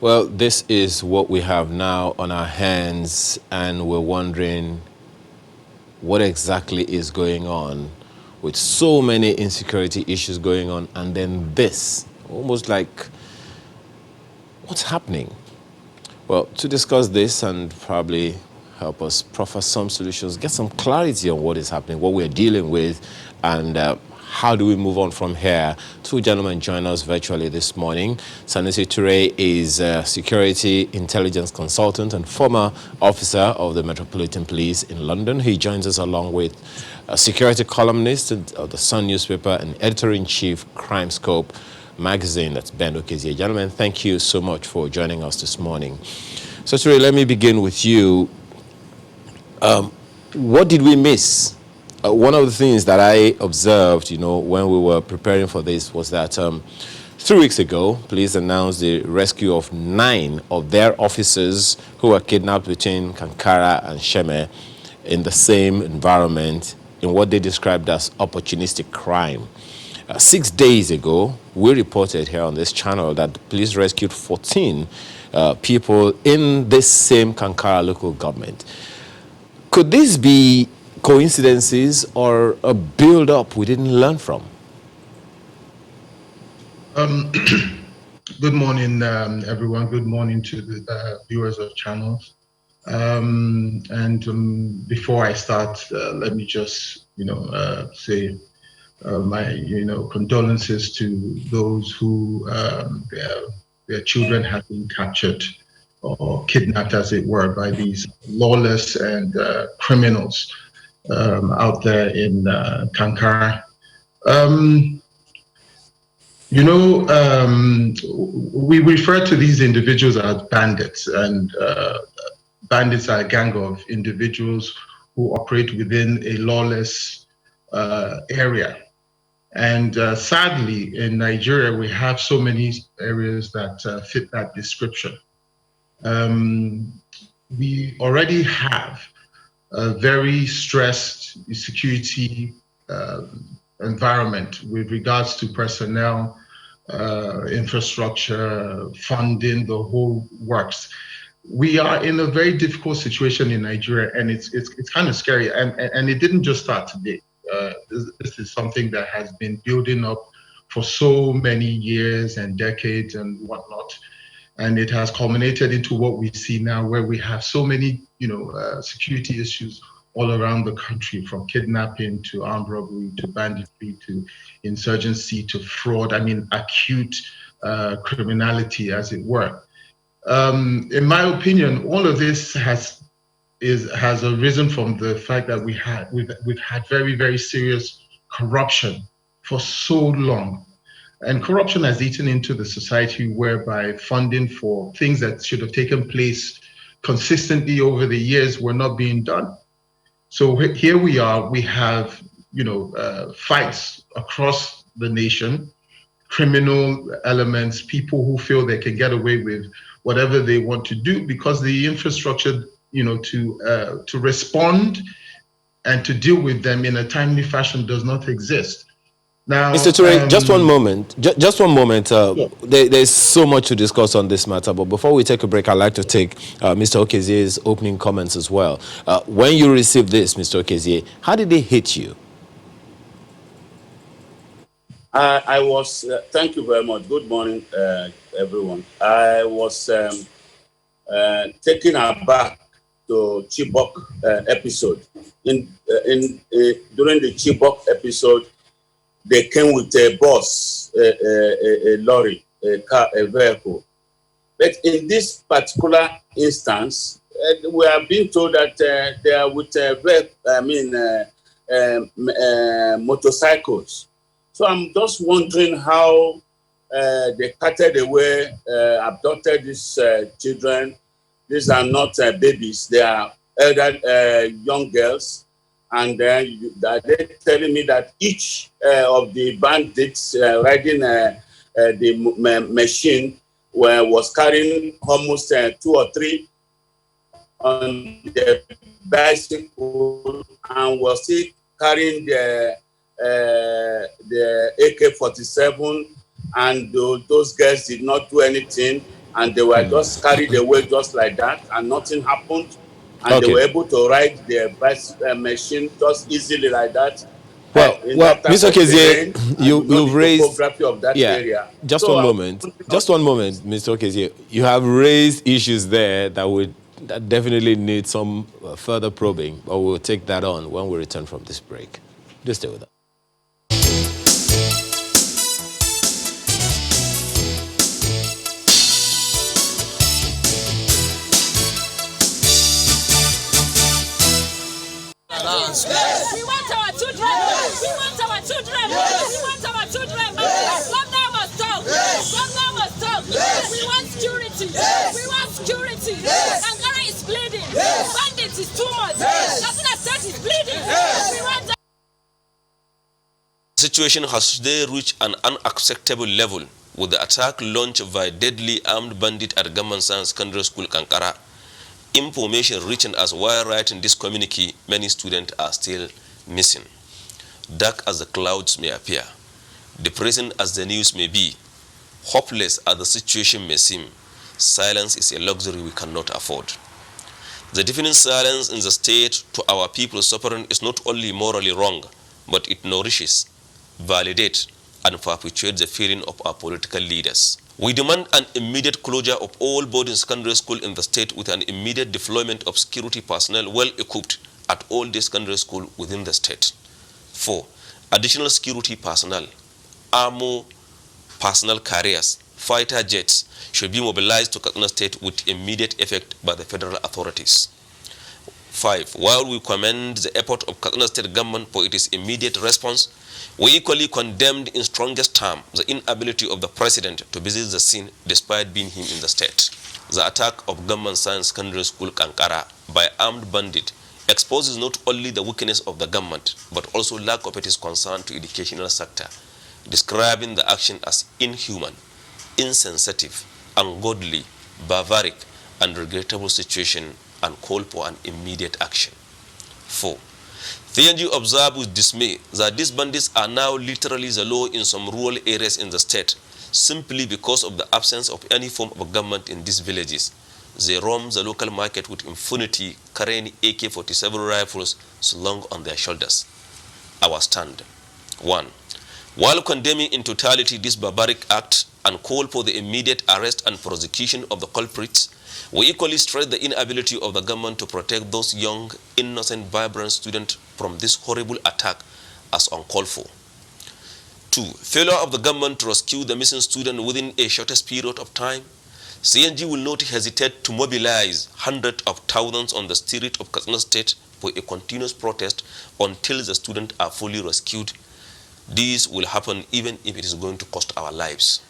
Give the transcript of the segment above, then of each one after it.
Well, this is what we have now on our hands, and we're wondering what exactly is going on with so many insecurity issues going on, and then this, almost like, what's happening? Well, to discuss this and probably help us proffer some solutions, get some clarity on what is happening, what we're dealing with, and how do we move on from here? Two gentlemen join us virtually this morning. Sanusi Ture is a security intelligence consultant and former officer of the Metropolitan Police in London. He joins us along with a security columnist of the Sun newspaper and editor-in-chief Crime Scope magazine. That's Ben Okezie. Gentlemen, thank you so much for joining us this morning. So, Ture, let me begin with you. What did we miss? One of the things that I observed, when we were preparing for this was that 3 weeks ago, police announced the rescue of 9 of their officers who were kidnapped between Kankara and Sheme in the same environment in what they described as opportunistic crime. 6 days ago, we reported here on this channel that the police rescued 14 people in this same Kankara local government. Could this be coincidences or a build-up we didn't learn from? Good morning, everyone. Good morning to the viewers of channels. Before I start, let me just, say my, condolences to those who their children have been captured or kidnapped, as it were, by these lawless and criminals out there in Kankara. We refer to these individuals as bandits, and bandits are a gang of individuals who operate within a lawless area. And sadly, in Nigeria, we have so many areas that fit that description. We already have a very stressed security environment with regards to personnel, infrastructure, funding, the whole works. We are in a very difficult situation in Nigeria, and it's kind of scary. And it didn't just start today. This is something that has been building up for so many years and decades and whatnot. And it has culminated into what we see now, where we have so many, security issues all around the country, from kidnapping to armed robbery to banditry to insurgency to fraud. I mean, acute criminality, as it were. In my opinion, all of this has arisen from the fact that we've had very, very serious corruption for so long. And corruption has eaten into the society, whereby funding for things that should have taken place consistently over the years were not being done. So here we are, we have, fights across the nation, criminal elements, people who feel they can get away with whatever they want to do because the infrastructure, to respond and to deal with them in a timely fashion does not exist. Now, Mr. Ture, just one moment. Just one moment. There's so much to discuss on this matter, but before we take a break, I'd like to take Mr. Okezie's opening comments as well. When you received this, Mr. Okezie, how did it hit you? I was, thank you very much. Good morning, everyone. I was taken aback to Chibok episode. During the Chibok episode, they came with a bus, a lorry, a car, a vehicle. But in this particular instance, we are being told that they are with motorcycles. So I'm just wondering how they carted away, abducted these children. These are not babies; they are elder, young girls. And they're telling me that each of the bandits riding the machine was carrying almost 2 or 3 on the bicycle and was still carrying the AK-47, and those girls did not do anything. and they were just carried away just like that, and nothing happened, and they were able to ride their machine just easily like that. In that type Mr. of Kezie, terrain, and you know the you've raised, topography of that area. just So one I moment, want Mr. Kezie. You have raised issues there that definitely need some further probing, but we'll take that on when we return from this break. Just stay with us. We want our children. We want our children. We want our children. Governor must talk. Governor must talk. We want security. We want security. Ankara is bleeding. Bandits is too much. Katsina State is bleeding. We want. The situation has today reached an unacceptable level with the attack launched by deadly armed bandit at Gaman Science Secondary School, Kankara. Information reaching us while writing this communique, many students are still missing. Dark as the clouds may appear, depressing as the news may be, hopeless as the situation may seem, silence is a luxury we cannot afford. The deafening silence in the state to our people suffering is not only morally wrong, but it nourishes, validates, and perpetuates the feeling of our political leaders. We demand an immediate closure of all boarding secondary schools in the state with an immediate deployment of security personnel well equipped at all the secondary schools within the state. 4. Additional security personnel, armor, personnel carriers, fighter jets should be mobilized to Katsina State with immediate effect by the federal authorities. 5. While we commend the effort of Katsina State government for its immediate response, we equally condemned in strongest terms the inability of the president to visit the scene despite being him in the state. The attack of Government Science Secondary School Kankara by armed bandit exposes not only the weakness of the government, but also lack of its concern to educational sector, describing the action as inhuman, insensitive, ungodly, barbaric, and regrettable situation and call for an immediate action. 4. TNG observed with dismay that these bandits are now literally the law in some rural areas in the state, simply because of the absence of any form of government in these villages. They roam the local market with impunity, carrying AK-47 rifles slung on their shoulders. Our stand. 1. While condemning in totality this barbaric act and call for the immediate arrest and prosecution of the culprits, we equally stress the inability of the government to protect those young, innocent, vibrant students from this horrible attack as uncalled for. 2. Failure of the government to rescue the missing student within a shortest period of time. CNG will not hesitate to mobilize hundreds of thousands on the street of Katsina State for a continuous protest until the students are fully rescued. This will happen even if it is going to cost our lives.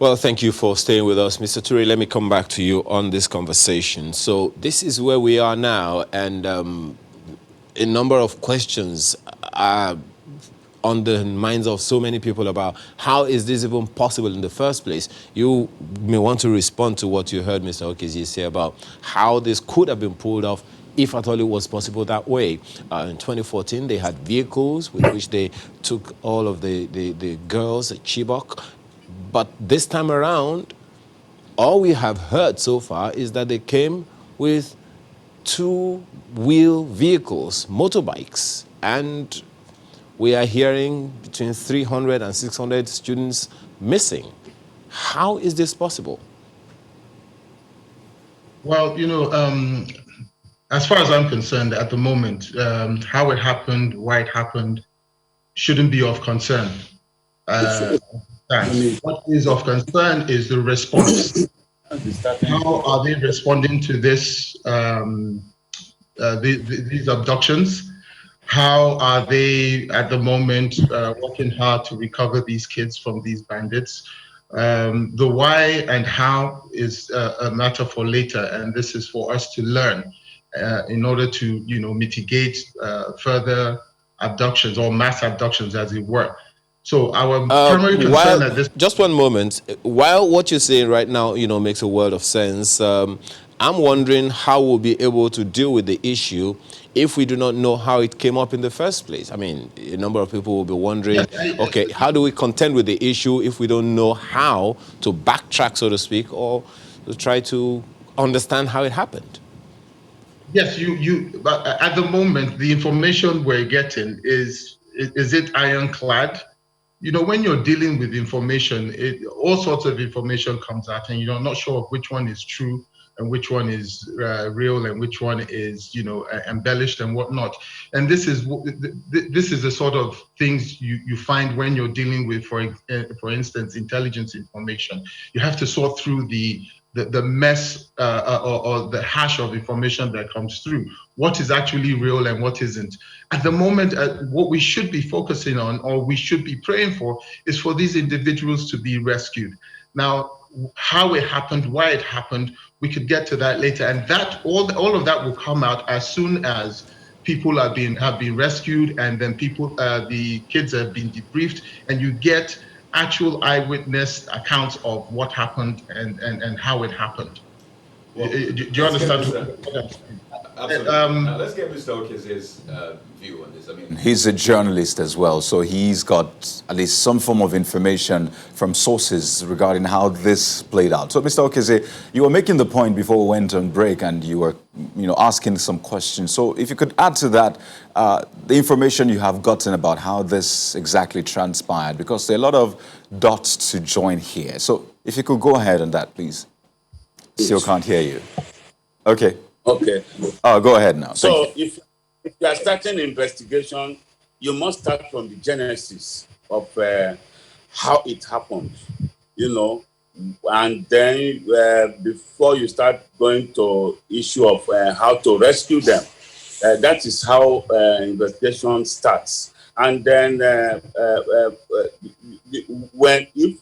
Well, thank you for staying with us. Mr. Ture, let me come back to you on this conversation. So this is where we are now, and a number of questions are on the minds of so many people about how is this even possible in the first place. You may want to respond to what you heard Mr. Okezie say about how this could have been pulled off if at all it was possible that way. In 2014, they had vehicles with which they took all of the girls at Chibok. But this time around, all we have heard so far is that they came with two-wheel vehicles, motorbikes, and we are hearing between 300 and 600 students missing. How is this possible? Well, as far as I'm concerned, at the moment, how it happened, why it happened, shouldn't be of concern. What is of concern is the response. How are they responding to this, these abductions? How are they at the moment working hard to recover these kids from these bandits? The why and how is a matter for later, and this is for us to learn in order to, mitigate further abductions or mass abductions, as it were. So our primary concern at this... Just one moment. While what you're saying right now, makes a world of sense, I'm wondering how we'll be able to deal with the issue if we do not know how it came up in the first place. I mean, a number of people will be wondering, okay, how do we contend with the issue if we don't know how to backtrack, so to speak, or to try to understand how it happened? Yes, but at the moment, the information we're getting is it ironclad? When you're dealing with information, all sorts of information comes out, and you're not sure of which one is true and which one is real and which one is, embellished and whatnot. And this is the sort of things you find when you're dealing with, for instance, intelligence information. You have to sort through the mess or the hash of information that comes through. What is actually real and what isn't. At the moment, what we should be focusing on, or we should be praying for, is for these individuals to be rescued. Now, how it happened, why it happened, we could get to that later. And that all of that will come out as soon as people have been rescued, and then the kids have been debriefed, and you get actual eyewitness accounts of what happened and how it happened. Well, do you understand what I'm saying? Absolutely. Now let's get Mr. Okeze's view on this. I mean, he's a journalist as well, so he's got at least some form of information from sources regarding how this played out. So, Mr. Okeze, you were making the point before we went on break, and you were, asking some questions. So, if you could add to that the information you have gotten about how this exactly transpired, because there are a lot of dots to join here. So, if you could go ahead on that, please. Still can't hear you. Okay. Okay. Oh, go ahead now. So if you are starting an investigation, you must start from the genesis of how it happened, and then before you start going to issue of how to rescue them, that is how investigation starts. And then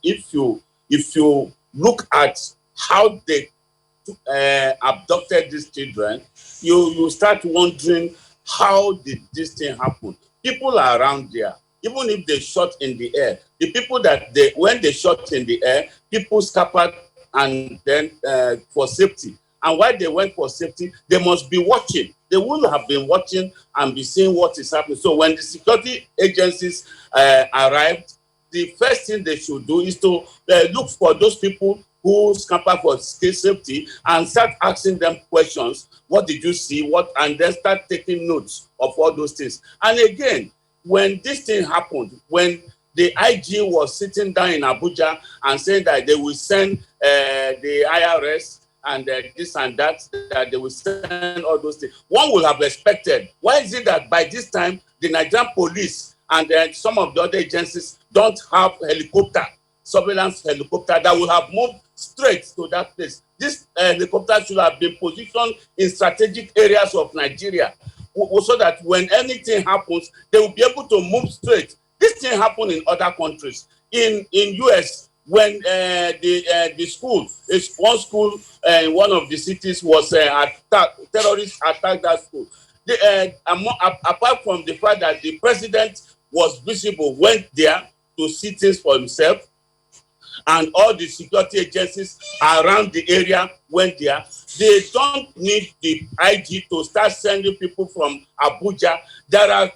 if you look at how they abducted these children, you start wondering, how did this thing happen? People are around there. Even if they shot in the air, the people when they shot in the air, people scattered and then for safety. And while they went for safety, they must be watching. They will have been watching and be seeing what is happening. So when the security agencies arrived, the first thing they should do is to look for those people who scamper for safety and start asking them questions. What did you see? And then start taking notes of all those things. And again, when this thing happened, when the IG was sitting down in Abuja and saying that they will send the IRS and this and that they will send all those things, one would have expected. Why is it that by this time, the Nigerian police and some of the other agencies don't have surveillance helicopter that will have moved straight to that place? This helicopter should have been positioned in strategic areas of Nigeria, so that when anything happens, they will be able to move straight. This thing happened in other countries. In US, when the school, one school in one of the cities was attacked, terrorists attacked that school. Apart from the fact that the president was visible, went there to see things for himself, and all the security agencies around the area went there, they don't need the IG to start sending people from Abuja. There are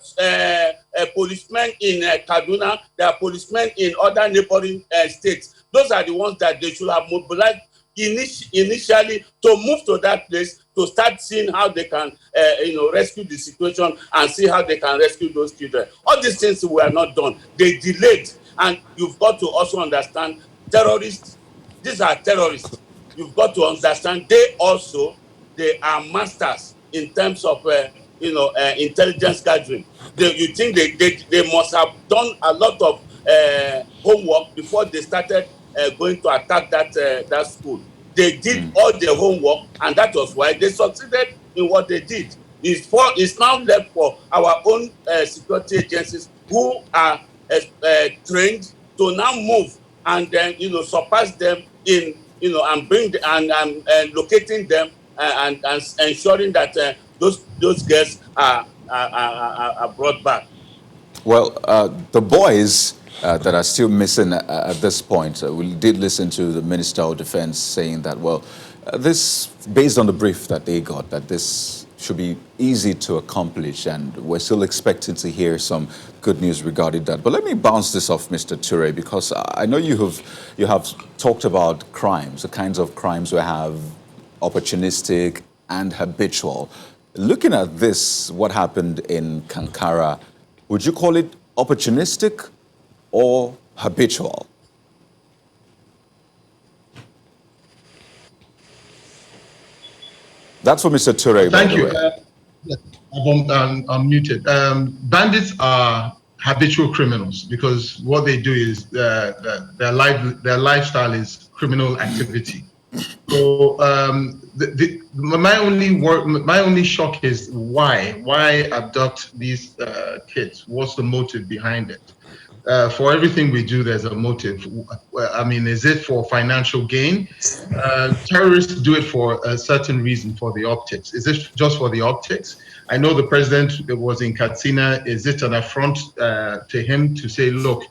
policemen in Kaduna, there are policemen in other neighboring states. Those are the ones that they should have mobilized initially to move to that place, to start seeing how they can rescue the situation and see how they can rescue those children. All these things were not done. They delayed. And you've got to also understand, terrorists, these are terrorists. You've got to understand they are masters in terms of intelligence gathering. You think they must have done a lot of homework before they started going to attack that school. They did all their homework, and that was why they succeeded in what they did. It's now left for our own security agencies who are trained to now move and then surpass them in and bring and locating them and ensuring that those girls are brought back. Well, the boys that are still missing at this point. We did listen to the Minister of Defense saying that, well, this, based on the brief that they got, that this should be easy to accomplish, and we're still expecting to hear some good news regarding that. But let me bounce this off Mr. Ture, because I know you have talked about crimes, the kinds of crimes we have, opportunistic and habitual. Looking at this, what happened in Kankara, would you call it opportunistic or habitual? That's for Mr. Ture. Thank you. Yes, I'm muted. Bandits are habitual criminals because what they do is their lifestyle is criminal activity. So my only shock is why abduct these kids? What's the motive behind it? For everything we do, there's a motive. I mean, is it for financial gain? Terrorists do it for a certain reason, for the optics. Is it just for the optics? I know the president was in Katsina. Is it an affront to him to say, look,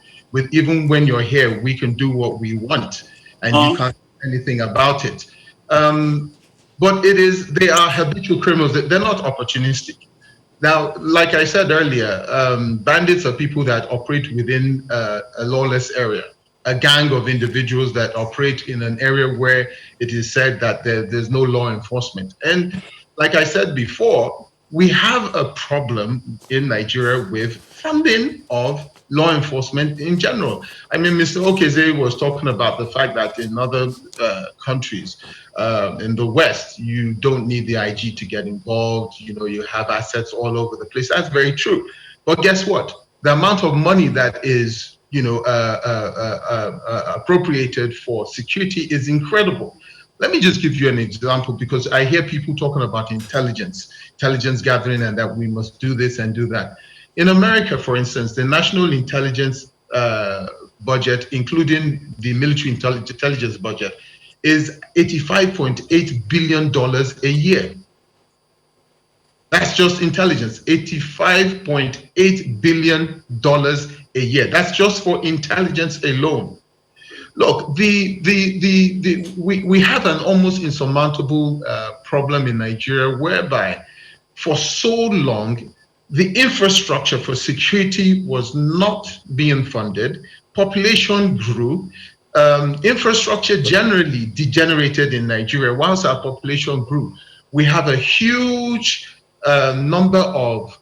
even when you're here, we can do what we want, and you can't do anything about it? But they are habitual criminals. They're not opportunistic. Now, like I said earlier, bandits are people that operate within a lawless area, a gang of individuals that operate in an area where it is said that there's no law enforcement. And like I said before, we have a problem in Nigeria with funding of law enforcement in general. I mean, Mr. Okeze was talking about the fact that in other countries, in the West, you don't need the IG to get involved. You know, you have assets all over the place. That's very true. But guess what? The amount of money that is, appropriated for security is incredible. Let me just give you an example, because I hear people talking about intelligence gathering, and that we must do this and do that. In America, for instance, the national intelligence budget, including the military intelligence budget, is $85.8 billion a year. That's just intelligence, $85.8 billion a year. That's just for intelligence alone. Look, we have an almost insurmountable problem in Nigeria, whereby for so long, the infrastructure for security was not being funded. Population grew. Infrastructure generally degenerated in Nigeria whilst our population grew. We have a huge number of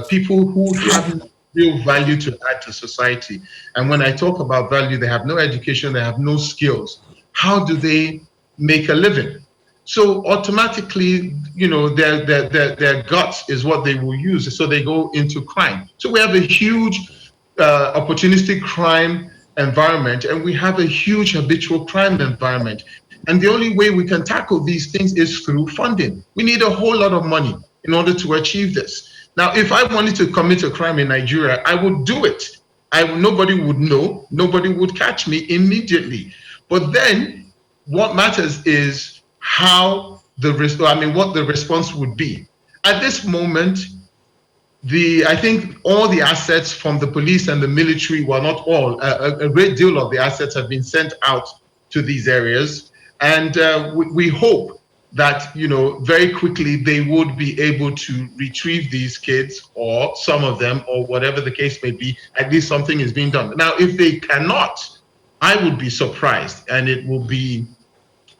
people who have real value to add to society. And when I talk about value, they have no education, they have no skills. How do they make a living? So automatically, their guts is what they will use. So they go into crime. So we have a huge opportunistic crime environment, and we have a huge habitual crime environment. And the only way we can tackle these things is through funding. We need a whole lot of money in order to achieve this. Now, if I wanted to commit a crime in Nigeria, I would do it. Nobody would know. Nobody would catch me immediately. But then what matters is what the response would be. At this moment, I think all the assets from the police and the military, well, not all, a great deal of the assets have been sent out to these areas. And we hope that, very quickly they would be able to retrieve these kids, or some of them, or whatever the case may be. At least something is being done. Now, if they cannot, I would be surprised, and it will be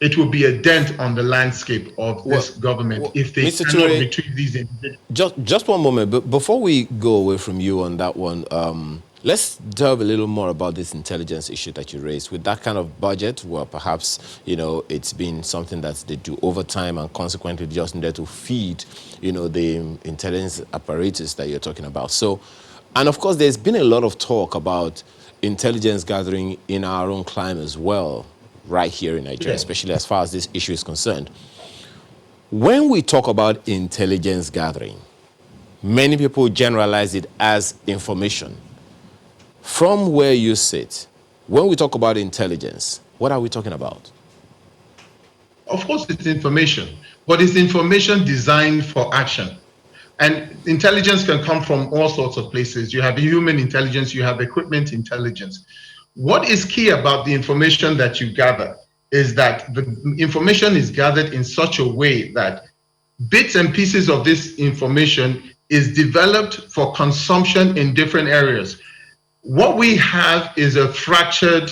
a dent on the landscape of this government if they Mr. cannot Ture, retrieve these individuals. Just one moment, but before we go away from you on that one, let's delve a little more about this intelligence issue that you raised. With that kind of budget, well, perhaps, it's been something that they do over time, and consequently just needed to feed, the intelligence apparatus that you're talking about. So, and of course, there's been a lot of talk about intelligence gathering in our own climate as well, right here in Nigeria, especially as far as this issue is concerned. When we talk about intelligence gathering, many people generalize it as information. From where you sit, when we talk about intelligence, what are we talking about? Of course, it's information, but it's information designed for action. And intelligence can come from all sorts of places. You have human intelligence, you have equipment intelligence. What is key about the information that you gather is that the information is gathered in such a way that bits and pieces of this information is developed for consumption in different areas. What we have is a fractured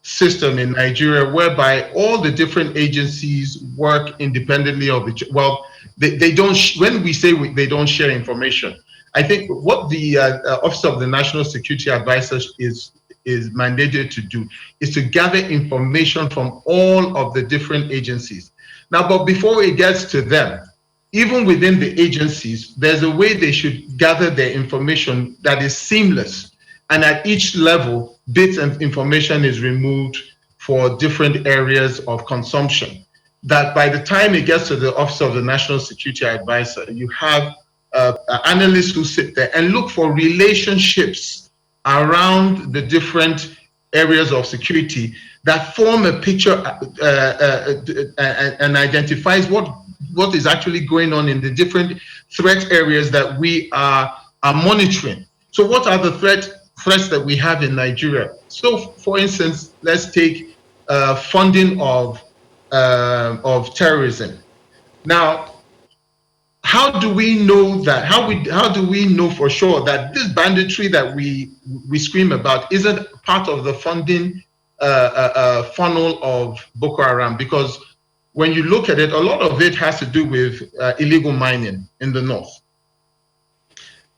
system in Nigeria whereby all the different agencies work independently of each. Well, they don't. When we say they don't share information, I think what the Office of the National Security Advisor is mandated to do is to gather information from all of the different agencies. Now, but before it gets to them, even within the agencies, there's a way they should gather their information that is seamless. And at each level, bits and information is removed for different areas of consumption. That by the time it gets to the Office of the National Security Advisor, you have analysts who sit there and look for relationships around the different areas of security that form a picture and identifies what is actually going on in the different threat areas that we are monitoring. So what are the threats that we have in Nigeria? So for instance, let's take funding of terrorism. Now, how do we know that? How do we know for sure that this banditry that we scream about isn't part of the funding funnel of Boko Haram? Because when you look at it, a lot of it has to do with illegal mining in the north.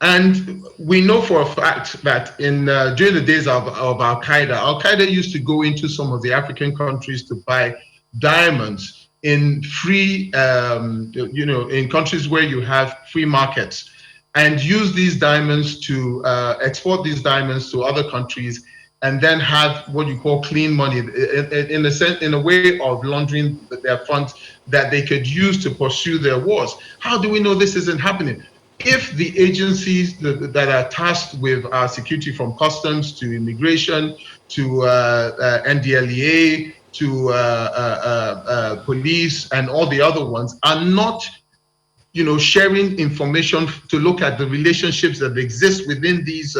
And we know for a fact that during the days of Al-Qaeda used to go into some of the African countries to buy diamonds in free, in countries where you have free markets, and use these diamonds to export these diamonds to other countries, and then have what you call clean money, in a way of laundering their funds that they could use to pursue their wars. How do we know this isn't happening? If the agencies that are tasked with our security, from customs to immigration to NDLEA to police and all the other ones, are not sharing information to look at the relationships that exist within these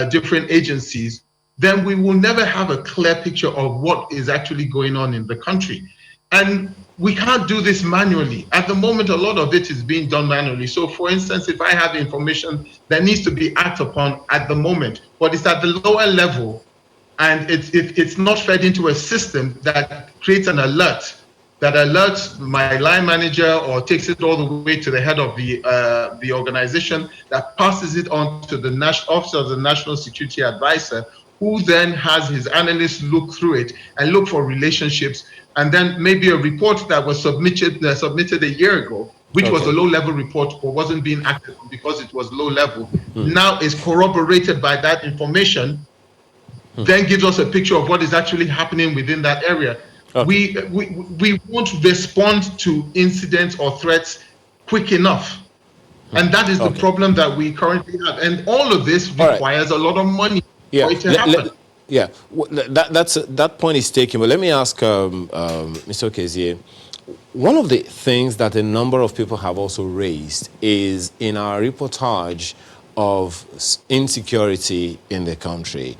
different agencies, then we will never have a clear picture of what is actually going on in the country. And we can't do this manually. At the moment, a lot of it is being done manually. So for instance, if I have information that needs to be acted upon at the moment, but it's at the lower level, and it's not fed into a system that creates an alert, that alerts my line manager or takes it all the way to the head of the organization, that passes it on to the Office of the National Security Advisor, who then has his analysts look through it and look for relationships, and then maybe a report that was submitted a year ago, which was a low-level report or wasn't being acted on because it was low-level, now is corroborated by that information, then gives us a picture of what is actually happening within that area. We won't respond to incidents or threats quick enough. And that is the problem that we currently have. And all of this requires a lot of money for it to happen. That point is taken. But let me ask Mr. Okezie, one of the things that a number of people have also raised is in our reportage of insecurity in the country.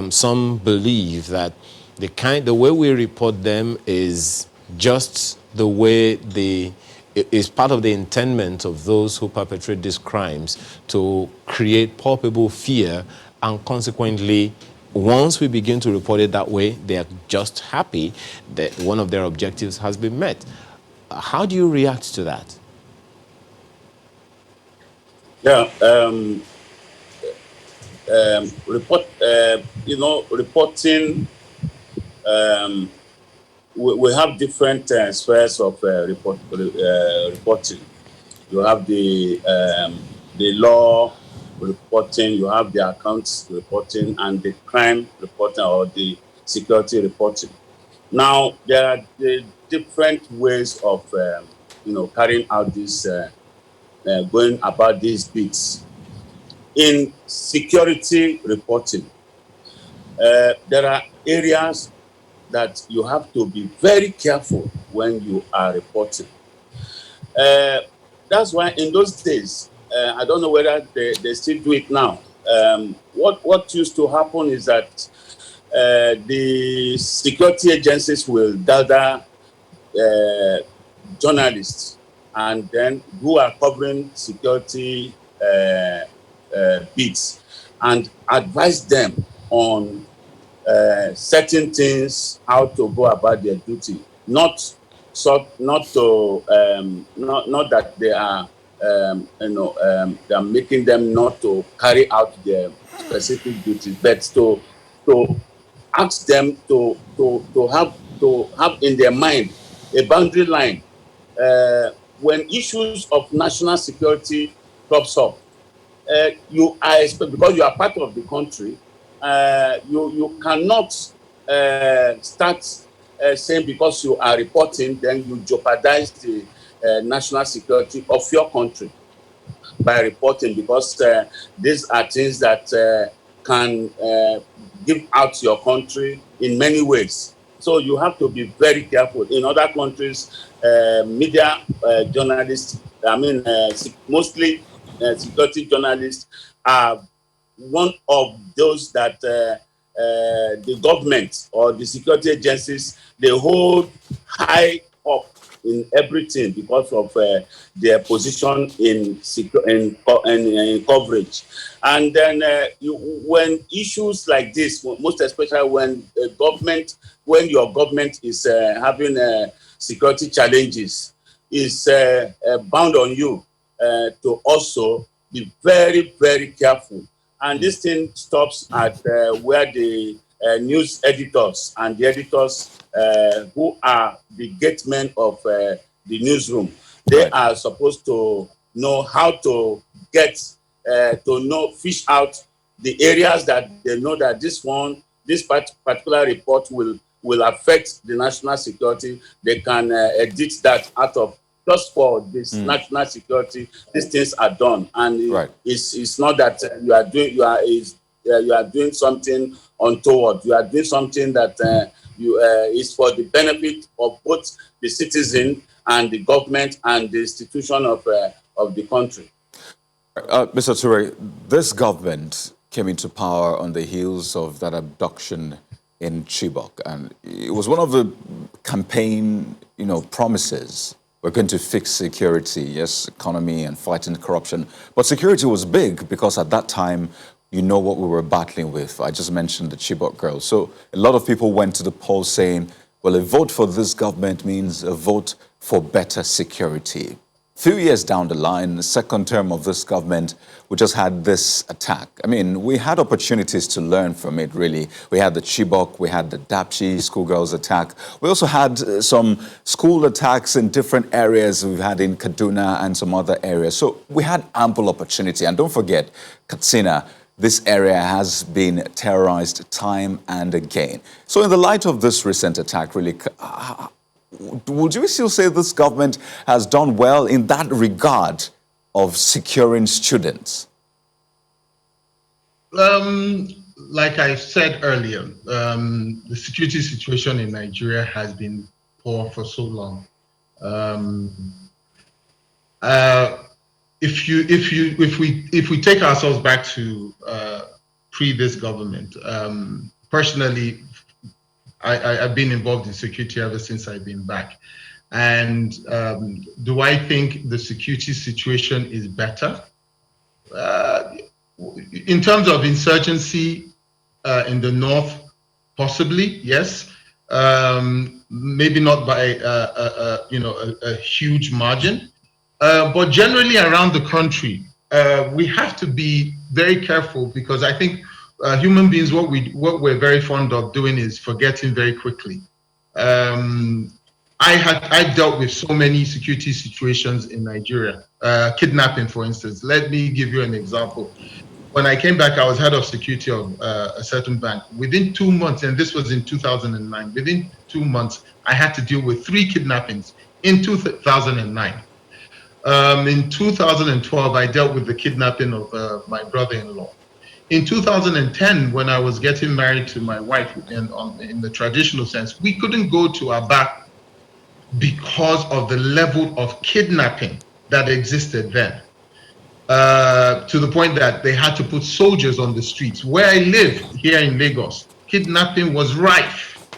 Some believe that the way we report them is just the way is part of the intendment of those who perpetrate these crimes to create palpable fear, and consequently, once we begin to report it that way, they are just happy that one of their objectives has been met. How do you react to that? Yeah, reporting. We have different spheres of reporting. You have the law reporting, you have the accounts reporting, and the crime reporting, or the security reporting. Now, there are the different ways of carrying out this, going about these bits. In security reporting, there are areas that you have to be very careful when you are reporting. That's why in those days, I don't know whether they still do it now. What used to happen is that the security agencies will gather journalists and then who are covering security beats and advise them on certain things, how to go about their duty. Not that they are they are making them not to carry out their specific duties, but to ask them to have in their mind a boundary line when issues of national security crops up. You are because you are part of the country. You cannot start saying because you are reporting, then you jeopardize the national security of your country by reporting, because these are things that can give out your country in many ways. So you have to be very careful. In other countries, media journalists, mostly security journalists, are one of those that the government or the security agencies, they hold high up in everything because of their position in coverage. And then when issues like this, most especially when your government is having security challenges, is bound on you to also be very, very careful. And this thing stops at where the news editors and the editors who are the gatemen of the newsroom, they are supposed to know how to get fish out the areas that they know that this particular report will affect the national security. They can edit that out of. Just for this national security, these things are done, and it's not that you are doing something untoward. You are doing something that is for the benefit of both the citizen and the government and the institution of the country. Mr. Toure, this government came into power on the heels of that abduction in Chibok, and it was one of the campaign, promises. We're going to fix security, yes, economy and fighting corruption. But security was big because at that time, what we were battling with. I just mentioned the Chibok girls. So a lot of people went to the polls saying, well, a vote for this government means a vote for better security. Few years down the line, the second term of this government, we just had this attack. I mean, we had opportunities to learn from it, really. We had the Chibok, we had the Dapchi schoolgirls attack. We also had some school attacks in different areas. We've had in Kaduna and some other areas. So we had ample opportunity. And don't forget, Katsina, this area has been terrorized time and again. So in the light of this recent attack, really, would you still say this government has done well in that regard of securing students? Like I said earlier, the security situation in Nigeria has been poor for so long. If we take ourselves back to pre this government, personally, I've been involved in security ever since I've been back. And do I think the security situation is better? In terms of insurgency in the north, possibly, yes. Maybe not by a huge margin. But generally around the country, we have to be very careful, because I think human beings, what we're very fond of doing is forgetting very quickly. I've dealt with so many security situations in Nigeria, kidnapping, for instance. Let me give you an example. When I came back, I was head of security of a certain bank. Within 2 months, and this was in 2009, within 2 months, I had to deal with 3 kidnappings in 2009. In 2012, I dealt with the kidnapping of my brother-in-law. In 2010, when I was getting married to my wife, in the traditional sense, we couldn't go to Aba because of the level of kidnapping that existed then. to the point that they had to put soldiers on the streets. Where I live here in Lagos, kidnapping was rife.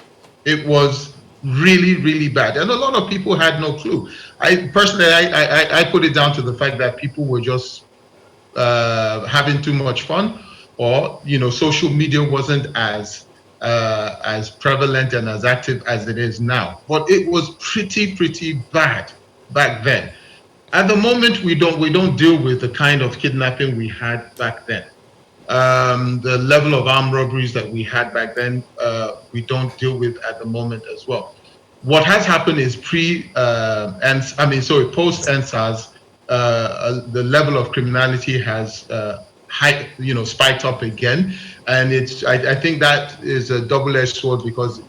It was really, really bad. And a lot of people had no clue. I personally, I put it down to the fact that people were just having too much fun, or, social media wasn't as prevalent and as active as it is now. But it was pretty bad back then. At the moment, we don't deal with the kind of kidnapping we had back then. The level of armed robberies that we had back then, we don't deal with at the moment as well. What has happened is post NSAS, the level of criminality has spiked up again, and I think that is a double-edged sword, because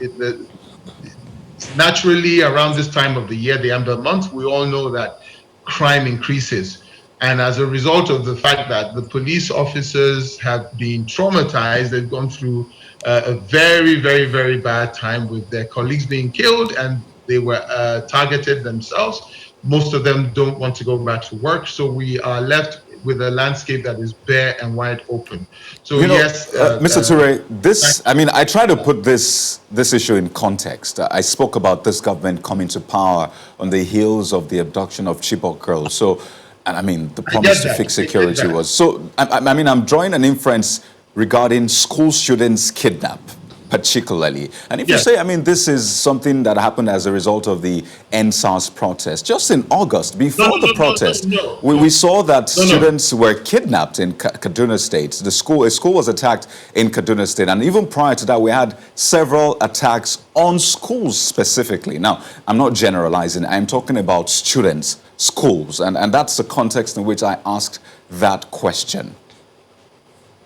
naturally around this time of the year, the Amber month, we all know that crime increases. And as a result of the fact that the police officers have been traumatized, they've gone through a very, very, very bad time with their colleagues being killed, and they were targeted themselves. Most of them don't want to go back to work. So we are left with a landscape that is bare and wide open. So yes, Mr. Toure, I try to put this issue in context. I spoke about this government coming to power on the heels of the abduction of Chibok girls. So, the promise to fix security was. So, I'm drawing an inference regarding school students kidnapped, particularly. And if you say, this is something that happened as a result of the NSAS protest, just in August, before the protest, we saw that students were kidnapped in Kaduna State. A school was attacked in Kaduna State. And even prior to that, we had several attacks on schools specifically. Now, I'm not generalizing. I'm talking about students, schools. And that's the context in which I asked that question.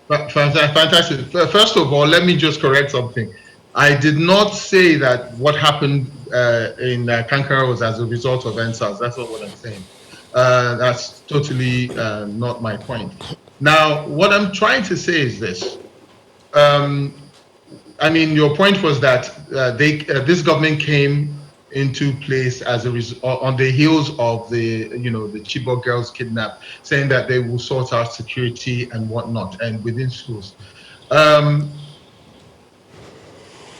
Fantastic. First of all, let me just correct something. I did not say that what happened in Kankara was as a result of NSAS. That's not what I'm saying. That's totally not my point. Now, what I'm trying to say is this. Your point was that this government came into place as a result on the heels of the Chibok girls kidnapped, saying that they will sort out security and whatnot, and within schools. But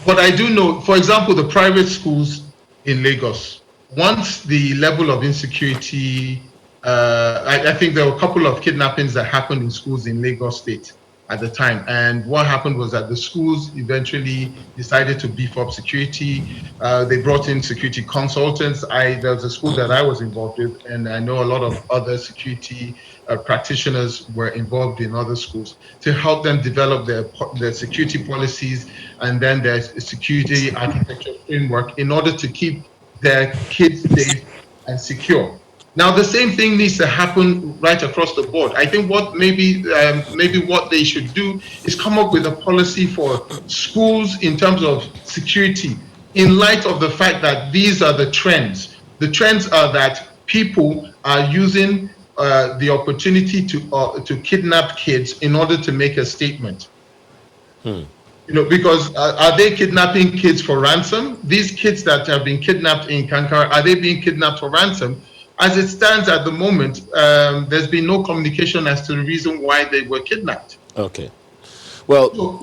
I do know, for example, the private schools in Lagos, once the level of insecurity, I think there were a couple of kidnappings that happened in schools in Lagos State at the time. And what happened was that the schools eventually decided to beef up security. They brought in security consultants. There was a school that I was involved with, and I know a lot of other security practitioners were involved in other schools to help them develop their security policies and then their security architecture framework in order to keep their kids safe and secure. Now, the same thing needs to happen right across the board. I think what maybe what they should do is come up with a policy for schools in terms of security, in light of the fact that these are the trends. The trends are that people are using the opportunity to kidnap kids in order to make a statement. Because are they kidnapping kids for ransom? These kids that have been kidnapped in Kankara, are they being kidnapped for ransom? As it stands at the moment, there's been no communication as to the reason why they were kidnapped. Okay. Well,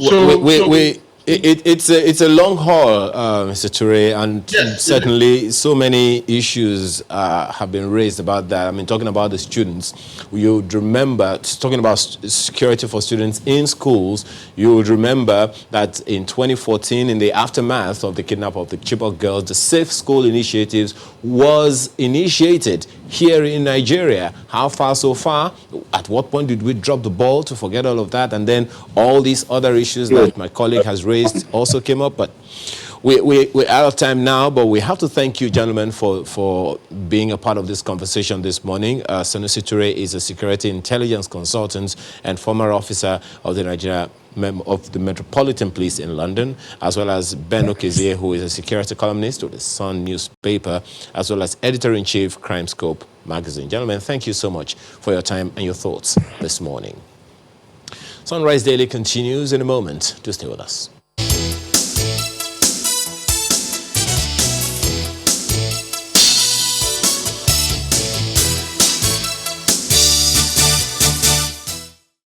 it's a long haul, Mr. Toure, and certainly so many issues have been raised about that. Talking about the students, you would remember, talking about security for students in schools, you would remember that in 2014, in the aftermath of the kidnap of the Chibok girls, the Safe School Initiatives was initiated here in Nigeria. How far so far? At what point did we drop the ball to forget all of that? And then all these other issues that my colleague has raised also came up. But we're out of time now, but we have to thank you, gentlemen, for being a part of this conversation this morning. Sanusi Toure is a security intelligence consultant and former officer of the Metropolitan Police in London, as well as Ben Okezie, who is a security columnist with the Sun newspaper, as well as editor-in-chief, Crime Scope magazine. Gentlemen, thank you so much for your time and your thoughts this morning. Sunrise Daily continues in a moment. Do stay with us.